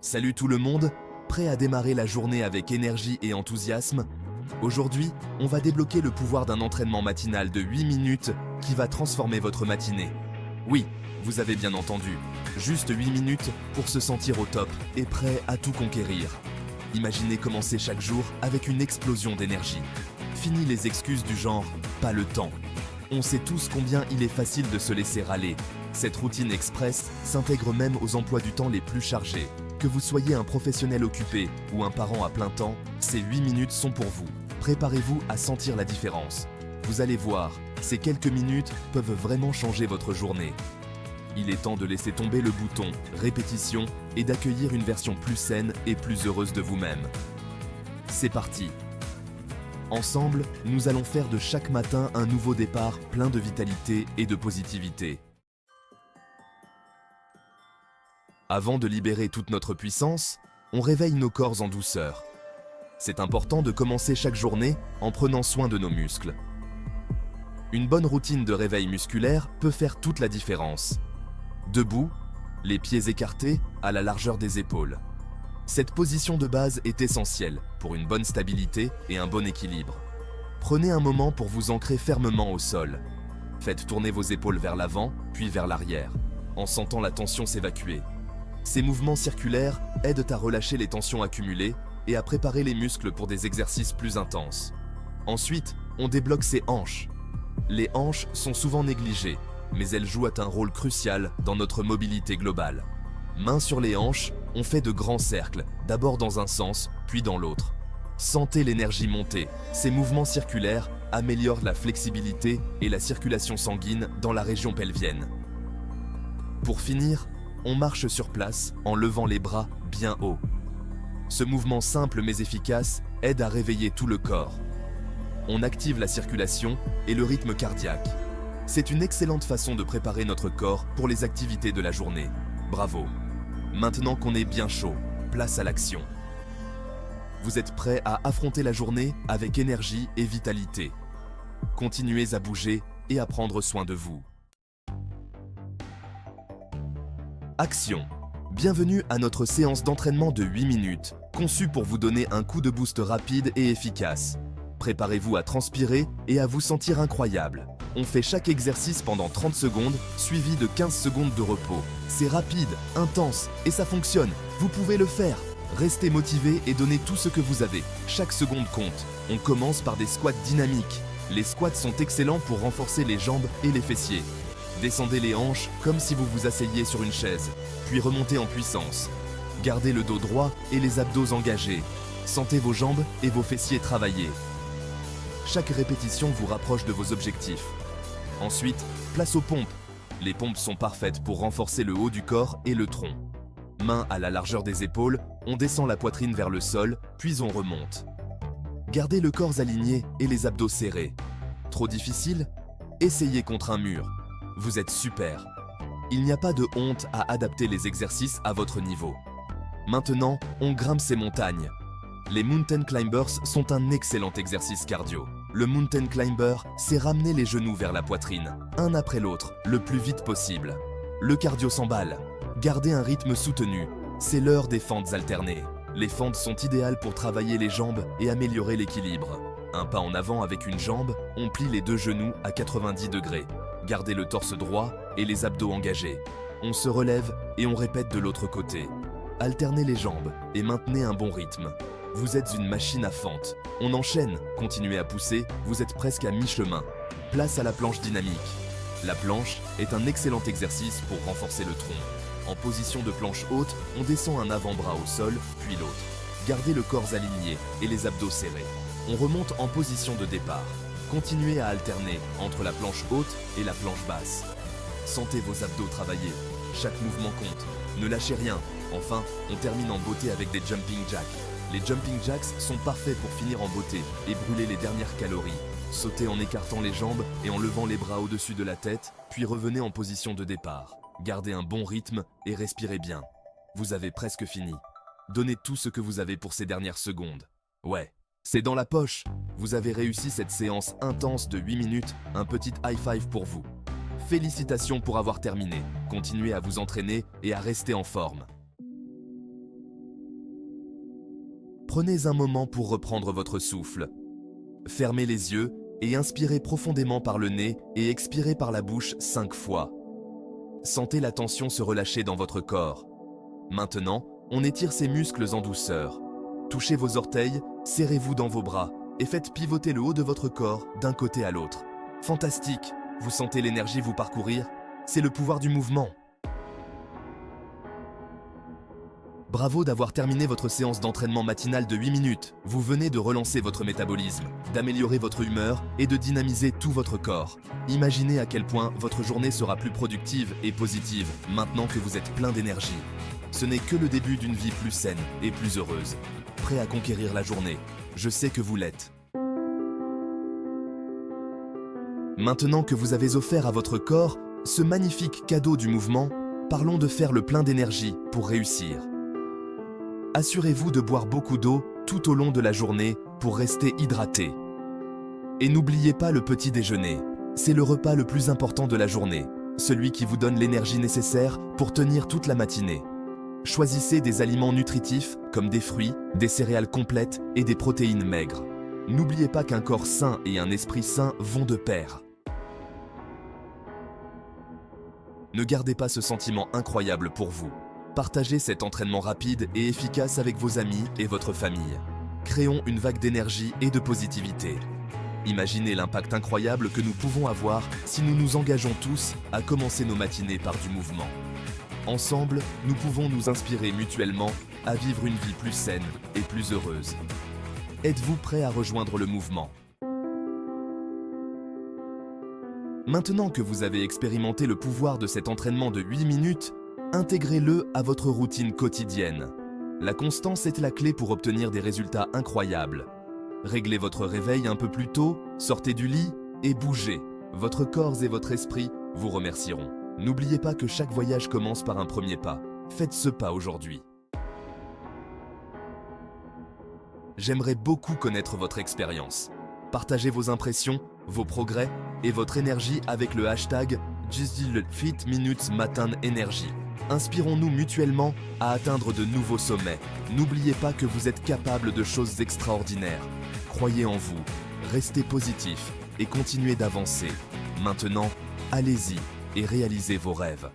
Salut tout le monde, prêt à démarrer la journée avec énergie et enthousiasme? Aujourd'hui, on va débloquer le pouvoir d'un entraînement matinal de 8 minutes qui va transformer votre matinée. Oui, vous avez bien entendu, juste 8 minutes pour se sentir au top et prêt à tout conquérir. Imaginez commencer chaque jour avec une explosion d'énergie. Fini les excuses du genre « pas le temps ». On sait tous combien il est facile de se laisser râler. Cette routine express s'intègre même aux emplois du temps les plus chargés. Que vous soyez un professionnel occupé ou un parent à plein temps, ces 8 minutes sont pour vous. Préparez-vous à sentir la différence. Vous allez voir, ces quelques minutes peuvent vraiment changer votre journée. Il est temps de laisser tomber le bouton « Répétition » et d'accueillir une version plus saine et plus heureuse de vous-même. C'est parti! Ensemble, nous allons faire de chaque matin un nouveau départ plein de vitalité et de positivité. Avant de libérer toute notre puissance, on réveille nos corps en douceur. C'est important de commencer chaque journée en prenant soin de nos muscles. Une bonne routine de réveil musculaire peut faire toute la différence. Debout, les pieds écartés à la largeur des épaules. Cette position de base est essentielle pour une bonne stabilité et un bon équilibre. Prenez un moment pour vous ancrer fermement au sol. Faites tourner vos épaules vers l'avant, puis vers l'arrière, en sentant la tension s'évacuer. Ces mouvements circulaires aident à relâcher les tensions accumulées et à préparer les muscles pour des exercices plus intenses. Ensuite, on débloque ses hanches. Les hanches sont souvent négligées, mais elles jouent un rôle crucial dans notre mobilité globale. Mains sur les hanches, on fait de grands cercles, d'abord dans un sens, puis dans l'autre. Sentez l'énergie monter. Ces mouvements circulaires améliorent la flexibilité et la circulation sanguine dans la région pelvienne. Pour finir, on marche sur place en levant les bras bien haut. Ce mouvement simple mais efficace aide à réveiller tout le corps. On active la circulation et le rythme cardiaque. C'est une excellente façon de préparer notre corps pour les activités de la journée. Bravo! Maintenant qu'on est bien chaud, place à l'action. Vous êtes prêt à affronter la journée avec énergie et vitalité. Continuez à bouger et à prendre soin de vous. Action! Bienvenue à notre séance d'entraînement de 8 minutes, conçue pour vous donner un coup de boost rapide et efficace. Préparez-vous à transpirer et à vous sentir incroyable. On fait chaque exercice pendant 30 secondes, suivi de 15 secondes de repos. C'est rapide, intense et ça fonctionne. Vous pouvez le faire. Restez motivé et donnez tout ce que vous avez. Chaque seconde compte. On commence par des squats dynamiques. Les squats sont excellents pour renforcer les jambes et les fessiers. Descendez les hanches comme si vous vous asseyiez sur une chaise, puis remontez en puissance. Gardez le dos droit et les abdos engagés. Sentez vos jambes et vos fessiers travailler. Chaque répétition vous rapproche de vos objectifs. Ensuite, place aux pompes. Les pompes sont parfaites pour renforcer le haut du corps et le tronc. Mains à la largeur des épaules, on descend la poitrine vers le sol, puis on remonte. Gardez le corps aligné et les abdos serrés. Trop difficile? Essayez contre un mur. Vous êtes super. Il n'y a pas de honte à adapter les exercices à votre niveau. Maintenant, on grimpe ces montagnes. Les Mountain Climbers sont un excellent exercice cardio. Le Mountain Climber, c'est ramener les genoux vers la poitrine, un après l'autre, le plus vite possible. Le cardio s'emballe. Gardez un rythme soutenu. C'est l'heure des fentes alternées. Les fentes sont idéales pour travailler les jambes et améliorer l'équilibre. Un pas en avant avec une jambe, on plie les deux genoux à 90 degrés. Gardez le torse droit et les abdos engagés. On se relève et on répète de l'autre côté. Alternez les jambes et maintenez un bon rythme. Vous êtes une machine à fente. On enchaîne, continuez à pousser, vous êtes presque à mi-chemin. Place à la planche dynamique. La planche est un excellent exercice pour renforcer le tronc. En position de planche haute, on descend un avant-bras au sol, puis l'autre. Gardez le corps aligné et les abdos serrés. On remonte en position de départ. Continuez à alterner entre la planche haute et la planche basse. Sentez vos abdos travailler. Chaque mouvement compte. Ne lâchez rien. Enfin, on termine en beauté avec des jumping jacks. Les jumping jacks sont parfaits pour finir en beauté et brûler les dernières calories. Sautez en écartant les jambes et en levant les bras au-dessus de la tête, puis revenez en position de départ. Gardez un bon rythme et respirez bien. Vous avez presque fini. Donnez tout ce que vous avez pour ces dernières secondes. Ouais, c'est dans la poche. Vous avez réussi cette séance intense de 8 minutes, un petit high five pour vous. Félicitations pour avoir terminé. Continuez à vous entraîner et à rester en forme. Prenez un moment pour reprendre votre souffle. Fermez les yeux et inspirez profondément par le nez et expirez par la bouche 5 fois. Sentez la tension se relâcher dans votre corps. Maintenant, on étire ses muscles en douceur. Touchez vos orteils, serrez-vous dans vos bras et faites pivoter le haut de votre corps d'un côté à l'autre. Fantastique! Vous sentez l'énergie vous parcourir? C'est le pouvoir du mouvement. Bravo d'avoir terminé votre séance d'entraînement matinale de 8 minutes. Vous venez de relancer votre métabolisme, d'améliorer votre humeur et de dynamiser tout votre corps. Imaginez à quel point votre journée sera plus productive et positive maintenant que vous êtes plein d'énergie. Ce n'est que le début d'une vie plus saine et plus heureuse. Prêt à conquérir la journée. Je sais que vous l'êtes. Maintenant que vous avez offert à votre corps ce magnifique cadeau du mouvement, parlons de faire le plein d'énergie pour réussir. Assurez-vous de boire beaucoup d'eau tout au long de la journée pour rester hydraté. Et n'oubliez pas le petit déjeuner. C'est le repas le plus important de la journée, celui qui vous donne l'énergie nécessaire pour tenir toute la matinée. Choisissez des aliments nutritifs comme des fruits, des céréales complètes et des protéines maigres. N'oubliez pas qu'un corps sain et un esprit sain vont de pair. Ne gardez pas ce sentiment incroyable pour vous. Partagez cet entraînement rapide et efficace avec vos amis et votre famille. Créons une vague d'énergie et de positivité. Imaginez l'impact incroyable que nous pouvons avoir si nous nous engageons tous à commencer nos matinées par du mouvement. Ensemble, nous pouvons nous inspirer mutuellement à vivre une vie plus saine et plus heureuse. Êtes-vous prêt à rejoindre le mouvement? Maintenant que vous avez expérimenté le pouvoir de cet entraînement de 8 minutes, intégrez-le à votre routine quotidienne. La constance est la clé pour obtenir des résultats incroyables. Réglez votre réveil un peu plus tôt, sortez du lit et bougez. Votre corps et votre esprit vous remercieront. N'oubliez pas que chaque voyage commence par un premier pas. Faites ce pas aujourd'hui. J'aimerais beaucoup connaître votre expérience. Partagez vos impressions, vos progrès et votre énergie avec le hashtag #JustLeFitMinutesMatinEnergy. Inspirons-nous mutuellement à atteindre de nouveaux sommets. N'oubliez pas que vous êtes capable de choses extraordinaires. Croyez en vous, restez positif et continuez d'avancer. Maintenant, allez-y et réalisez vos rêves.